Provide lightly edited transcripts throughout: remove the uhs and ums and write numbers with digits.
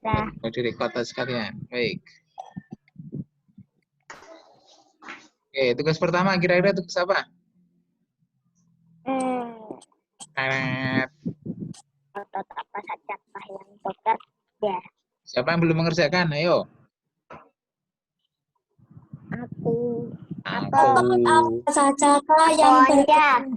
Sudah direkod sekalian. Baik. Oke, tugas pertama kira-kira tugas apa? Teret. Otot apa saja yang bekerja? Siapa yang belum mengerjakan? Ayo. Aku. Aku. Saja yang bekerja.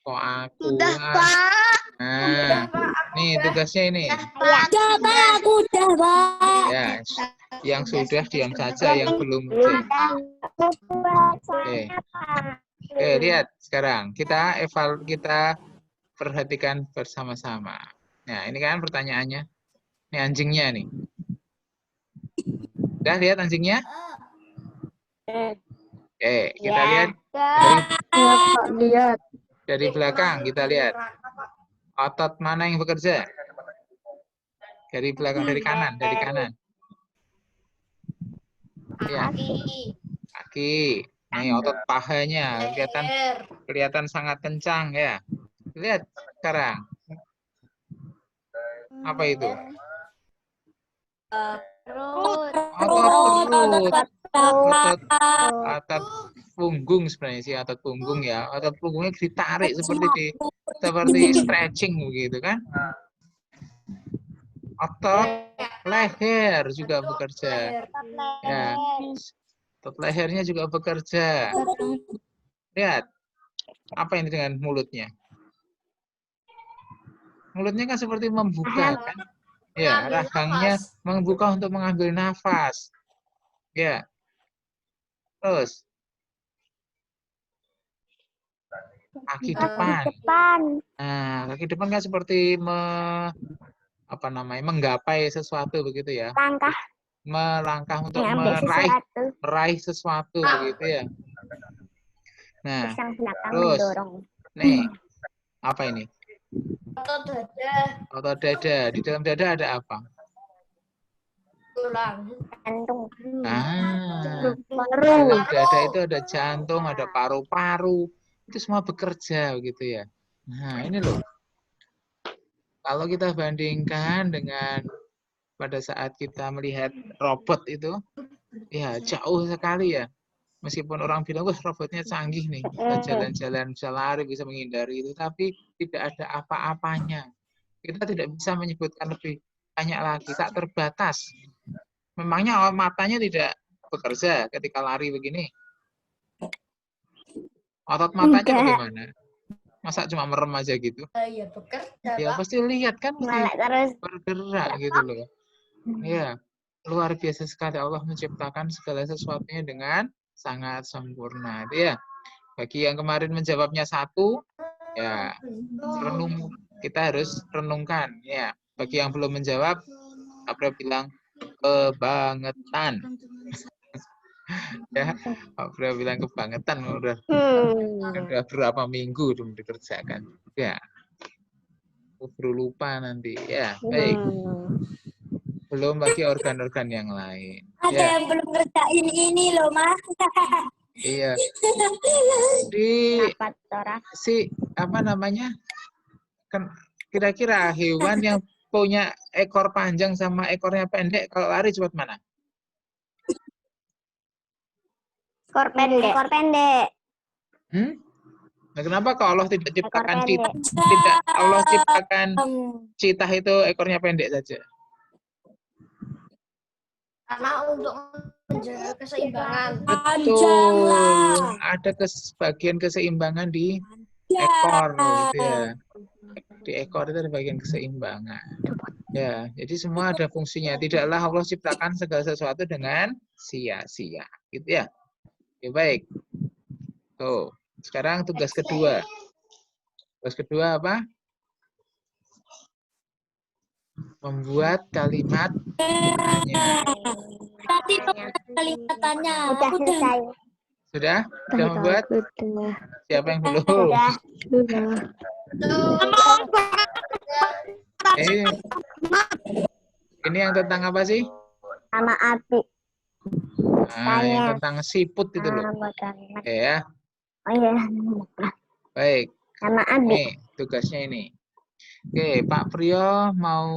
Kok aku? Sudah, Pak. Nah, nih tugasnya ini. Sudah, Pak. Udah, Pak. Ya, yang sudah diam saja, yang belum cek. Oke. Oke, lihat sekarang kita perhatikan bersama-sama. Nah, ini kan pertanyaannya. Ini anjingnya nih. Udah lihat anjingnya? Oke, kita lihat dari belakang, kita lihat. Otot mana yang bekerja? Dari belakang, dari kanan. Ya. Kaki. Nih otot pahanya kelihatan sangat kencang ya. Lihat sekarang. Apa itu? Otot punggung sebenarnya sih, otot punggung ya. Otot punggungnya ditarik seperti stretching begitu kan? Otot leher juga bekerja. Ya. Otot lehernya juga bekerja. Lihat. Apa ini dengan mulutnya? Mulutnya kan seperti membuka kan? Ya, rahangnya membuka untuk mengambil nafas. Ya. Terus kaki depan. Nah, kaki depan kan seperti menggapai sesuatu begitu ya. Melangkah untuk meraih sesuatu begitu ya. Nah, terus nih apa ini? Otot dada. Di dalam dada ada apa? Jantung. Dalam dada itu ada jantung, ada paru-paru. Itu semua bekerja begitu ya. Nah, ini loh. Kalau kita bandingkan dengan pada saat kita melihat robot itu, ya jauh sekali ya. Meskipun orang bilang, wah robotnya canggih nih, bisa jalan-jalan, bisa lari, bisa menghindari itu, tapi tidak ada apa-apanya. Kita tidak bisa menyebutkan lebih banyak lagi, tak terbatas. Memangnya matanya tidak bekerja ketika lari begini? Otot matanya bagaimana? Masa cuma merem aja gitu? Ya bekerja, Ya pasti lihat kan, mesti bergerak gitu loh. Ya, luar biasa sekali Allah menciptakan segala sesuatunya dengan sangat sempurna. Itu ya. Bagi yang kemarin menjawabnya 1, ya kita harus renungkan. Ya, bagi yang belum menjawab, April bilang kebangetan. Ya, April bilang kebangetan udah berapa minggu belum dikerjakan. Ya, baru lupa nanti. Ya, baik. Belum bagi organ-organ yang lain. Ada yang belum ngerjain ini loh, Mas. Iya. Apa namanya? Kan kira-kira hewan yang punya ekor panjang sama ekornya pendek kalau lari cepat mana? Ekor pendek. Nah, kenapa kalau Allah tidak ciptakan Allah ciptakan citah itu ekornya pendek saja? Karena untuk menjaga keseimbangan. Betul. Ada bagian keseimbangan di ekor gitu ya. Di ekor itu ada bagian keseimbangan. Ya, jadi semua ada fungsinya. Tidaklah Allah ciptakan segala sesuatu dengan sia-sia, gitu ya. Oke, baik. Tuh, sekarang tugas kedua. Tugas kedua apa? Membuat kalimat tanya. Tadi kalimatannya. Udah selesai. Sudah? Sudah membuat? Siapa yang belum? Sudah. Ini yang tentang apa sih? Sama api. Nah, yang tentang siput itu loh. Oke ya. Oh iya. Baik. Sama api. Nih, tugasnya ini. Oke, Pak Priyo mau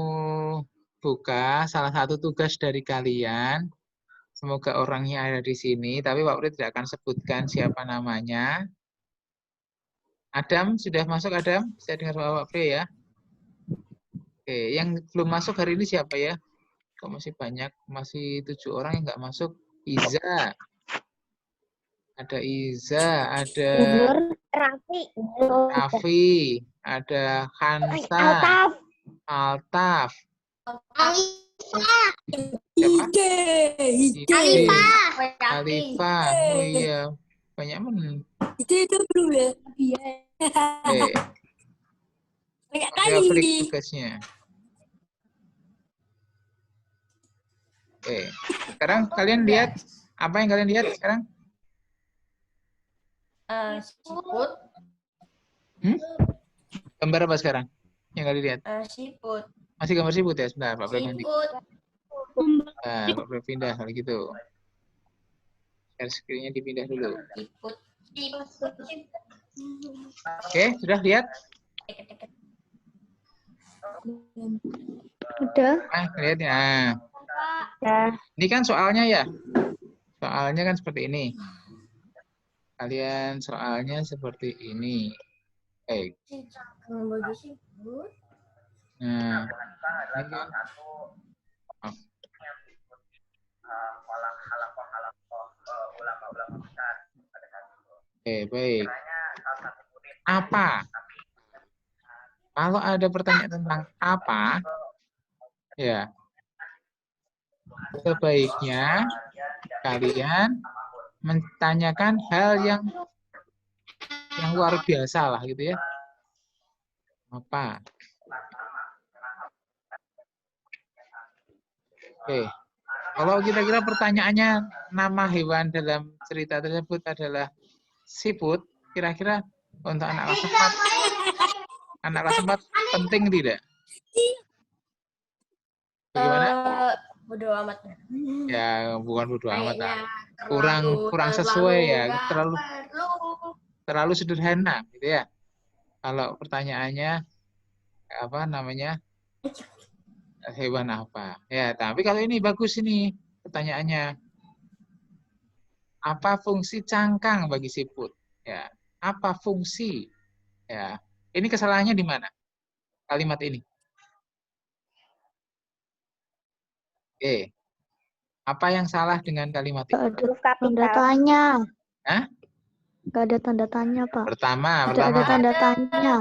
buka salah satu tugas dari kalian. Semoga orangnya ada di sini, tapi Pak Pri tidak akan sebutkan siapa namanya. Adam, sudah masuk Adam? Saya dengar Pak Pri ya. Oke, yang belum masuk hari ini siapa ya? Kok masih banyak? Masih 7 orang yang nggak masuk. Iza. Ada Iza, ada Raffi. Raffi, ada Hansa, Altaf. Altaf. Ide. Alifah. Oh iya, banyak Ide itu belum ya? Iya. Oke, Banyak saya klik kali. tugasnya. Oke, sekarang kalian lihat apa yang kalian lihat sekarang? Siput. Gambar apa sekarang yang kalian lihat? Siput. Masih gambar siput ya? Sebentar, Pak Pri ganti. Siput. Nah, Pak Pri pindah kalau gitu. Share screen-nya dipindah dulu. Siput. Oke, sudah lihat? Udah. Lihat ya. Udah. Ini kan soalnya ya. Soalnya kan seperti ini. Kalian soalnya seperti ini. Baik. Baju siput. Nah, ini kan. Maaf. Oke, baik. Apa? Kalau ada pertanyaan tentang apa, ya, sebaiknya kalian menanyakan hal yang luar biasa lah gitu ya. Apa? Oke. Kalau kira-kira pertanyaannya nama hewan dalam cerita tersebut adalah siput, kira-kira untuk anak kelas 4 penting tidak? Bagaimana? Bodo amat. Ya, bukan bodo amat lah. Kayaknya Kurang sesuai ya, nggak terlalu sederhana gitu ya. Kalau pertanyaannya apa namanya? Hewan apa? Ya, tapi kalau ini bagus ini pertanyaannya. Apa fungsi cangkang bagi siput? Ya, apa fungsi? Ya, ini kesalahannya di mana? Kalimat ini. Oke. Apa yang salah dengan kalimat ini? Huruf tanda tanya. Hah? Gak ada tanda tanya, Pak. Pertama, Tidak ada tanda tanya.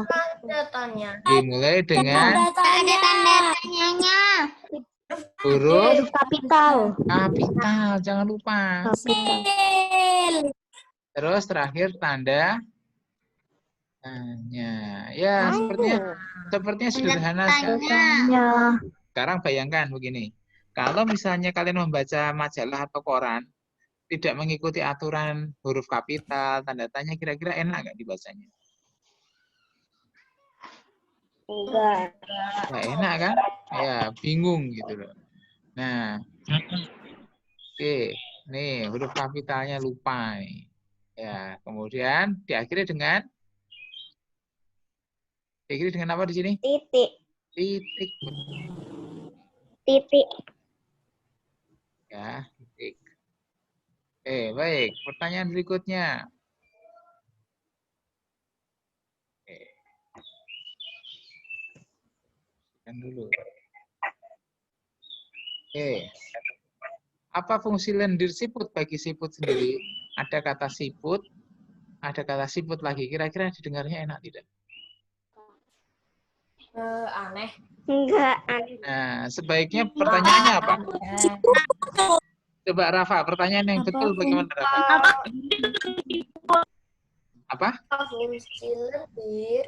tanya. dimulai dengan Tanda tanya. huruf Huruf kapital. kapital, jangan lupa. Kapital. Sil. Terus terakhir tanda tanya. Ya, sepertinya sederhana sekali. Tanya. Sekarang bayangkan begini. Kalau misalnya kalian membaca majalah atau koran, tidak mengikuti aturan huruf kapital, tanda tanya, kira-kira enak nggak dibacanya? Enggak. Nggak enak kan? Ya, bingung gitu loh. Nah, oke. Nih, huruf kapitalnya lupa nih. Ya, kemudian diakhiri dengan apa di sini? Titik. Titik. Titik. Ya, titik. Baik. Pertanyaan berikutnya. Dulu. Apa fungsi lendir siput bagi siput sendiri? Ada kata siput, ada kata siput lagi. Kira-kira didengarnya enak tidak? Aneh. Enggak aneh. Nah, sebaiknya pertanyaannya apa? Coba Rafa, pertanyaan yang betul bagaimana Rafa? Apa? Fungsi lendir.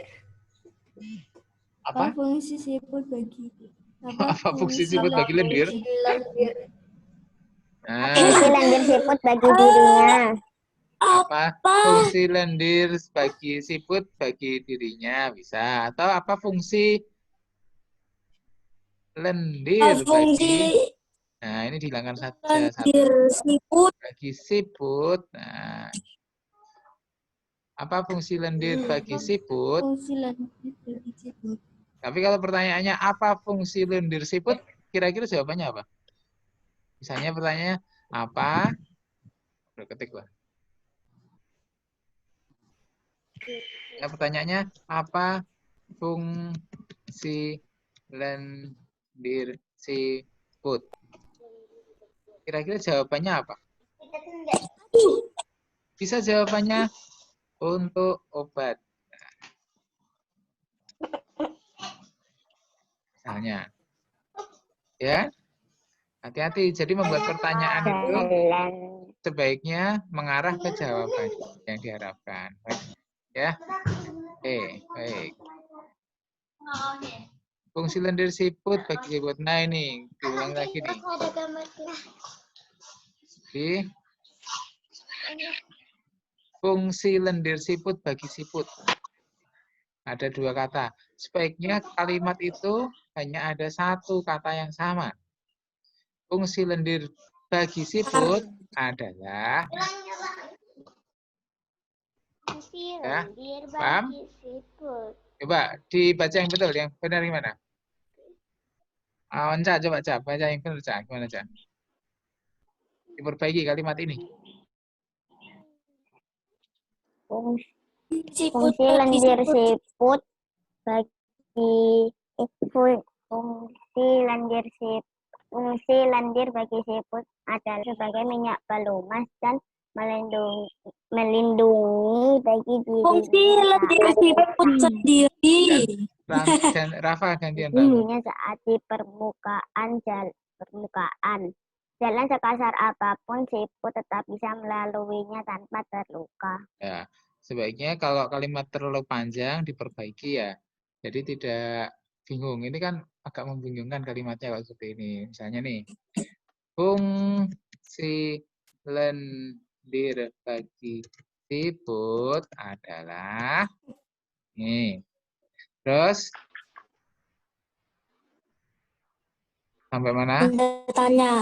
Apa? Fungsi siput bagi Apa fungsi siput bagi lendir? Lendir. Nah, Fungsi lendir siput bagi dirinya. apa fungsi lendir bagi siput bagi dirinya bisa, atau apa fungsi lendir bagi, nah ini dihilangkan saja lendir siput. bagi siput. Nah, apa fungsi lendir bagi siput? Fungsi lendir bagi siput. Tapi kalau pertanyaannya apa fungsi lendir siput, kira-kira jawabannya apa? Misalnya pertanyaannya apa? Udah ketik lah. Ya, pertanyaannya apa fungsi lendir siput? Kira-kira jawabannya apa? Bisa jawabannya untuk obat. Misalnya. Ya. Hati-hati. Jadi membuat pertanyaan itu Jalan. sebaiknya mengarah ke jawaban yang diharapkan. Ya. Oke, baik. Fungsi lendir siput bagi siput. Nah, ini diulang lagi nih. Jadi, fungsi lendir siput bagi siput. Ada dua kata. Sebaiknya kalimat itu hanya ada satu kata yang sama. Fungsi lendir bagi siput adalah Fungsi ya, lendir paham? bagi siput. Coba dibaca yang betul, yang benar gimana? Onca, coba Ca, baca yang benar Ca, gimana Ca? Diperbaiki kalimat ini. Siput Fungsi bagi lendir siput. siput bagi fungsi lendir siput. Fungsi lendir bagi siput adalah sebagai minyak pelumas dan melindungi bagi Fungsi dirinya lendir saat siput sendiri. Dan Rafa gantian Rafa. dirinya saat di permukaan. Jalan sekasar apapun, siput tetap bisa melaluinya tanpa terluka. Ya, sebaiknya kalau kalimat terlalu panjang diperbaiki ya. Jadi tidak bingung. Ini kan agak membingungkan kalimatnya kalau seperti ini. Misalnya nih, fungsi lendir bagi siput adalah nih. Terus sampai mana? Tanda tanya.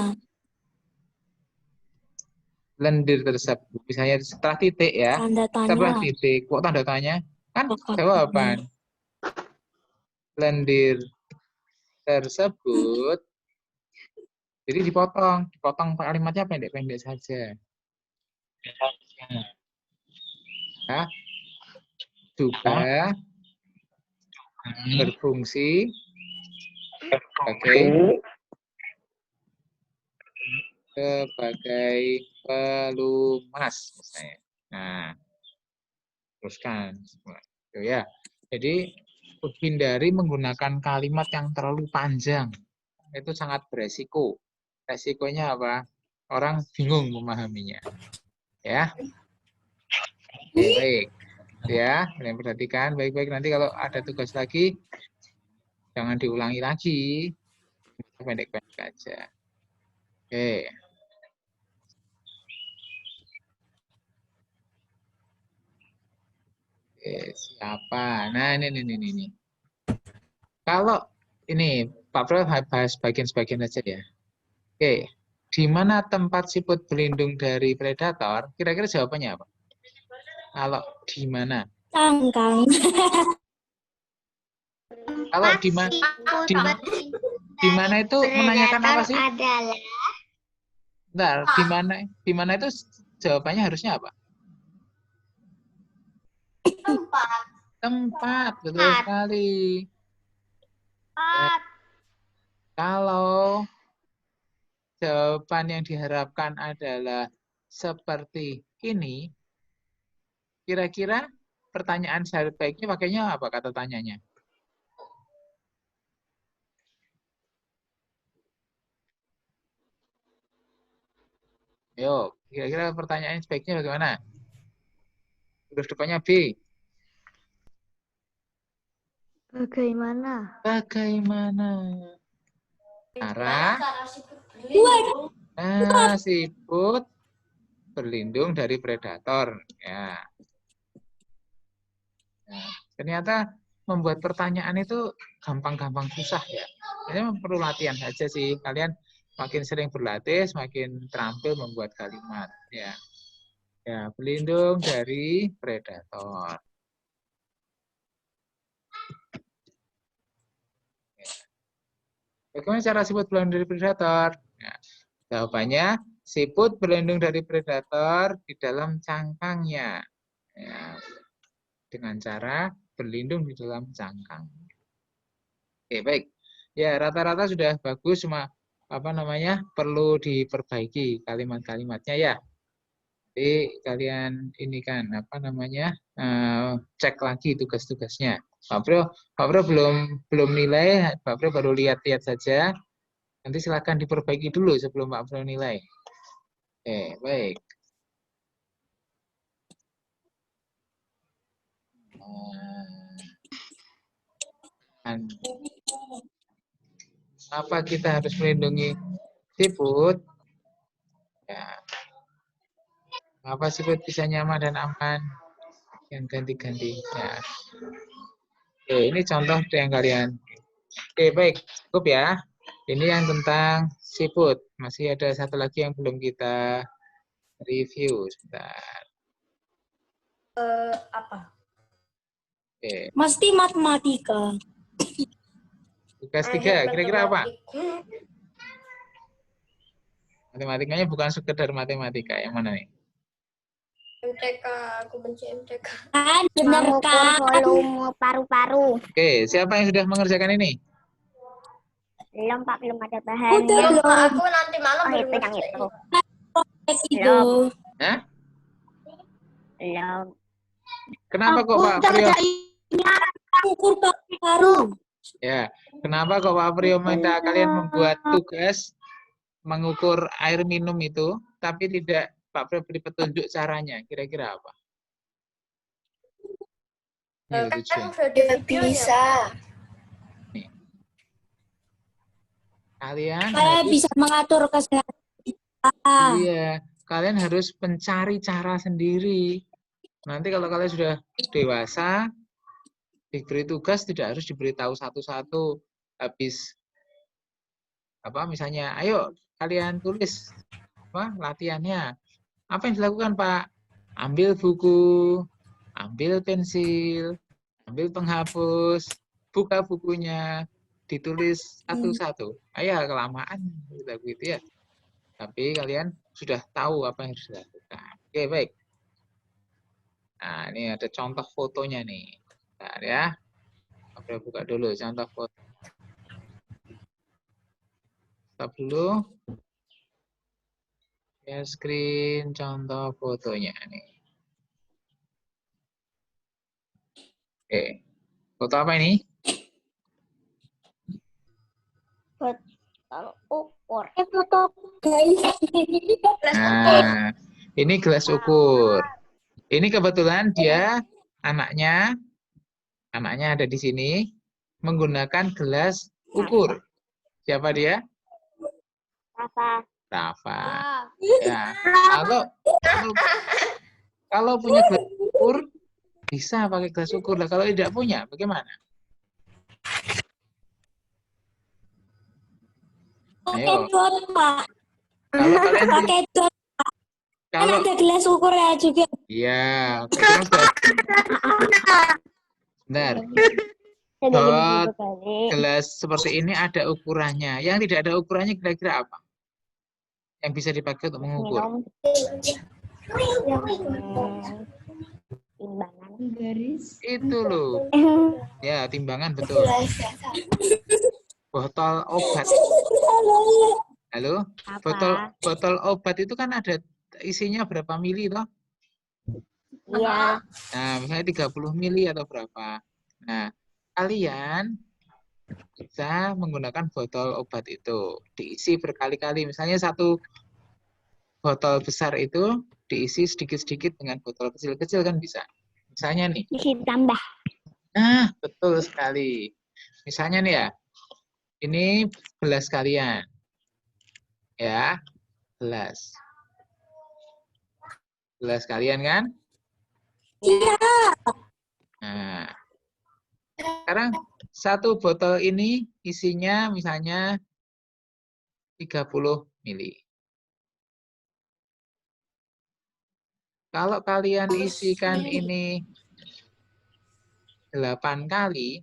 Lendir tersebut. Misalnya setelah titik ya. Tanda Setelah tanya. titik, kok tanda tanya? Kan Apakah jawaban. Lendir tersebut. Jadi dipotong kalimatnya pendek-pendek saja. Ya, juga berfungsi sebagai pelumas misalnya. Nah, teruskan. Itu ya. Jadi hindari menggunakan kalimat yang terlalu panjang. Itu sangat beresiko. Resikonya apa? Orang bingung memahaminya. Ya. Oke, baik. Ya, kalian perhatikan baik-baik. Nanti kalau ada tugas lagi, jangan diulangi lagi. Pendek-pendek aja. Oke. Oke, siapa? Nah, ini. Kalau ini, Pak Prof bahas bagian-bagian aja ya. Oke. Di mana tempat siput berlindung dari predator? Kira-kira jawabannya apa? Kalau di mana? Cangkang. Kalau di mana? Di mana itu menanyakan apa sih? Adalah Bentar, di mana itu jawabannya harusnya apa? Tempat, betul sekali. Kalau jawaban yang diharapkan adalah seperti ini, kira-kira pertanyaan sebaiknya pakainya apa kata tanyanya? Ayo, kira-kira pertanyaan sebaiknya bagaimana? Huruf depannya B. bagaimana? Bagaimana? Cara siput berlindung dari predator. Ya. Nah, ternyata membuat pertanyaan itu gampang-gampang susah ya. Ini perlu latihan saja sih. Kalian makin sering berlatih, semakin terampil membuat kalimat. Ya, ya berlindung dari predator. Bagaimana cara siput berlindung dari predator? Nah, jawabannya, siput berlindung dari predator di dalam cangkangnya. Ya, dengan cara berlindung di dalam cangkang. Oke, baik. Ya, rata-rata sudah bagus, cuma perlu diperbaiki kalimat-kalimatnya ya. Jadi kalian ini kan cek lagi tugas-tugasnya. Pak Bro belum nilai, Pak Bro baru lihat-lihat saja. Nanti silakan diperbaiki dulu sebelum Pak Bro nilai. Oke, baik. Apa kita harus melindungi siput? Ya. Apa siput bisa nyaman dan aman? Yang ganti-ganti. Ya. Oke, ini contoh yang kalian. Oke, baik. Cukup ya. Ini yang tentang siput. Masih ada satu lagi yang belum kita review. Sebentar. Apa? Oke. Mesti matematika. Tugas 3, kira-kira apa? Matematik. Matematikanya bukan sekedar matematika. Yang mana nih? MTK, aku benci MTK. Kan bener Mengukur kan? volume paru-paru. Oke, siapa yang sudah mengerjakan ini? Belum, Pak, belum ada bahannya. Udah Belum, belum. Kak, aku nanti malam Oh, baru itu yang ngerjain. itu. Itu. Hah? Belum. Kenapa kok Aku Pak udah Priyo? kerjainnya ukur baru. Ya, kenapa kok Pak Priyo minta kalian membuat tugas mengukur air minum itu, tapi tidak Pak Priyo beri petunjuk caranya? Kira-kira apa? Ini loh Kan tujuan. udah ada videonya. Nih. Kalian Saya harus, bisa mengatur kesehatan kita. iya, kalian harus mencari cara sendiri. Nanti kalau kalian sudah dewasa, diberi tugas tidak harus diberitahu satu-satu. Habis misalnya, ayo kalian tulis latihannya. Apa yang dilakukan Pak? Ambil buku, ambil pensil, ambil penghapus, buka bukunya, ditulis satu-satu. Ayo kelamaan gitu ya. Tapi kalian sudah tahu apa yang harus dilakukan. Oke, baik. Nah, ini ada contoh fotonya nih. Bentar ya. Oke, buka dulu contoh foto. Stop dulu. Share screen contoh fotonya nih. Oke. Foto apa ini? Ukur. Foto guys. Nah, ini gelas ukur. Ini kebetulan dia anaknya ada di sini menggunakan gelas ukur. Siapa dia? Apa? Rafa. Ya. Kalau punya gelas ukur bisa pakai gelas ukur lah. Kalau tidak punya, bagaimana? Pakai Ayo. dot, Pak. Kalau kalian Pakai dot. Kan kalau ada gelas ukur ya juga. iya, oke, kan sudah. Bentar. Dot gelas seperti ini ada ukurannya. Yang tidak ada ukurannya kira-kira apa? Yang bisa dipakai untuk mengukur. Timbangan. Itu loh. Ya, timbangan betul. Botol obat. Halo? Apa? Botol obat itu kan ada isinya berapa mili toh? Iya. Nah, misalnya 30 mili atau berapa. Nah, kalian bisa menggunakan botol obat itu. Diisi berkali-kali. Misalnya satu botol besar itu diisi sedikit-sedikit dengan botol kecil-kecil kan bisa. Misalnya nih. Isi tambah. Nah, betul sekali. Misalnya nih ya, ini gelas kalian. Ya, gelas. Gelas kalian kan? Iya. Nah, sekarang satu botol ini isinya misalnya 30 mili. Kalau kalian isikan ini 8 kali,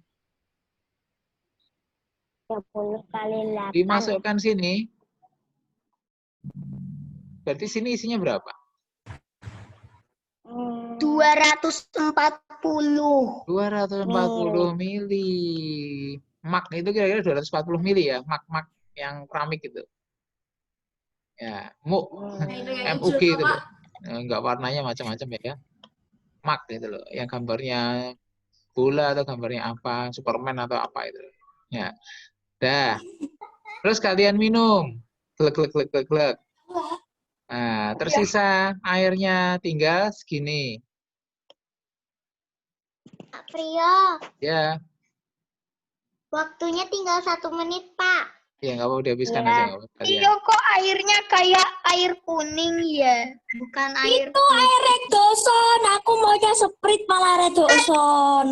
30 kali 8. Dimasukkan sini. Berarti sini isinya berapa? 240. 240 mili. Mak itu kira-kira 240 mili ya. Mak yang keramik itu. Ya, MUK. Nah, itu yang MUG hijau, itu Pak. loh. Enggak warnanya macam-macam ya. Mak itu loh. Yang gambarnya bola atau gambarnya apa. Superman atau apa itu. Ya. Dah. Terus kalian minum. Glek, glek, glek, glek, glek. Nah, tersisa airnya tinggal segini. Prio, Ya. waktunya tinggal 1 menit, Pak. Ya, nggak apa-apa dihabiskan Ya. aja. Nggak apa-apa, kalian. Iya, kok airnya kayak air kuning ya? Bukan air Itu air redoson. Aku maunya Sprite malah redoson.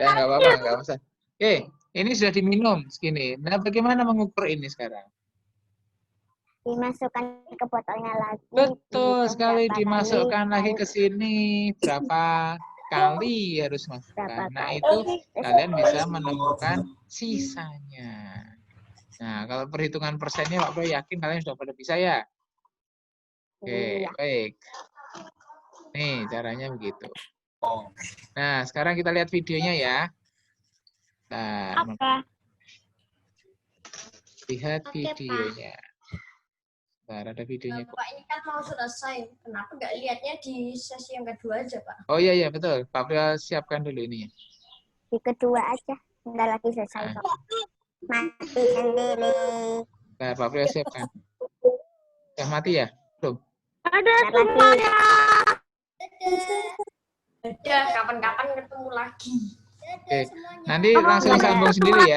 Ya, nggak apa-apa, nggak usah. Oke, ini sudah diminum segini. Nah, bagaimana mengukur ini sekarang? Dimasukkan ke botolnya lagi. Betul dihitung sekali, berapa dimasukkan kali, lagi ke sini. Berapa kali harus masukkan. berapa Nah, kali. itu kalian bisa menemukan sisanya. Nah, kalau perhitungan persennya, Pak Bro yakin kalian sudah pada bisa ya? Oke, Iya. baik. Nih, caranya begitu. Nah, sekarang kita lihat videonya ya. Nah, Oke. lihat Oke, Pak. videonya. Bentar, ada videonya kok. Pak, ini kan mau selesai. Kenapa nggak lihatnya di sesi yang kedua aja, Pak? Oh iya, betul. Pak Bro siapkan dulu ini. Di kedua aja. Bentar lagi selesai Nah. kok. Mati sendiri. Nah, Pak Bro siapkan. Sudah mati ya? Belum? Ada semuanya. Udah, kapan-kapan ketemu lagi. Oke. Nanti langsung sambung sendiri ya.